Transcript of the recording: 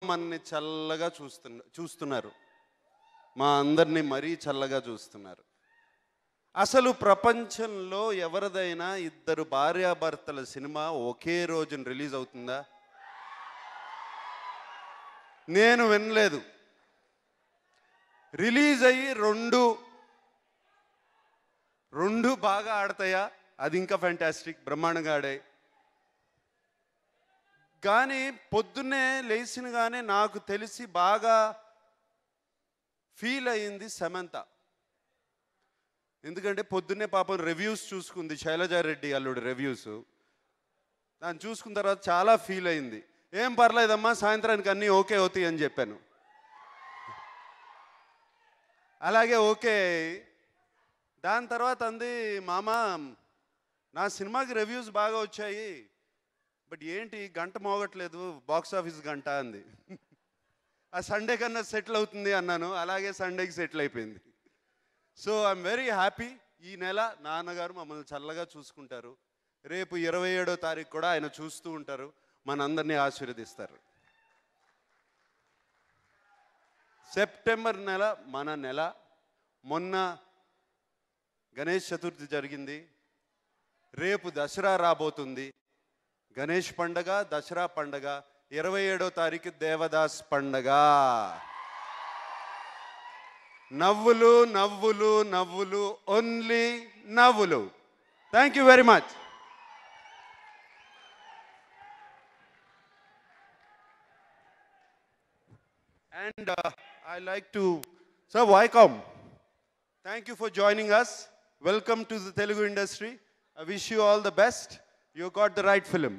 మనని చల్లగా చూస్తున్నారు, మా అందరినీ మరీ చల్లగా చూస్తున్నారు. అసలు ప్రపంచంలో ఎవరిదైనా ఇద్దరు భార్యాభర్తల సినిమా ఒకే రోజున రిలీజ్ అవుతుందా? నేను వినలేదు. రిలీజ్ అయ్యి రెండు బాగా ఆడతాయా? అది ఇంకా ఫ్యాంటాస్టిక్, బ్రహ్మాండంగా ఆడాయి. కానీ పొద్దున్నే లేచినగానే నాకు తెలిసి బాగా ఫీల్ అయ్యింది సమంత. ఎందుకంటే పొద్దున్నే పాపం రివ్యూస్ చూసుకుంది, శైలజారెడ్డి అల్లుడు రివ్యూస్. దాన్ని చూసుకున్న తర్వాత చాలా ఫీల్ అయింది. ఏం పర్లేదమ్మా, సాయంత్రానికి అన్నీ ఓకే అవుతాయి అని చెప్పాను. అలాగే ఓకే. దాని తర్వాత అంది, మామ నా సినిమాకి రివ్యూస్ బాగా వచ్చాయి, బట్ ఏంటి గంట మోగట్లేదు, బాక్స్ ఆఫీస్ గంట అంది. ఆ సండే కన్నా సెటిల్ అవుతుంది అన్నాను. అలాగే సండేకి సెటిల్ అయిపోయింది. So I'm very happy. ఈ నెల నాన్నగారు మమ్మల్ని చల్లగా చూసుకుంటారు. రేపు 27వ తారీఖు కూడా ఆయన చూస్తూ ఉంటారు, మనందరినీ ఆశీర్వదిస్తారు. సెప్టెంబర్ నెల మన నెల. మొన్న గణేష్ చతుర్థి జరిగింది, రేపు దసరా రాబోతుంది. గణేష్ పండగ, దసరా పండగ, 27వ తారీఖు దేవదాస్ పండగ. నవ్వులు నవ్వులు నవ్వులు, ఓన్లీ నవ్వులు. Thank you very much. And I like to, sir, welcome. Thank you for joining us. Welcome to the Telugu industry. I wish you all the best. You got the right film.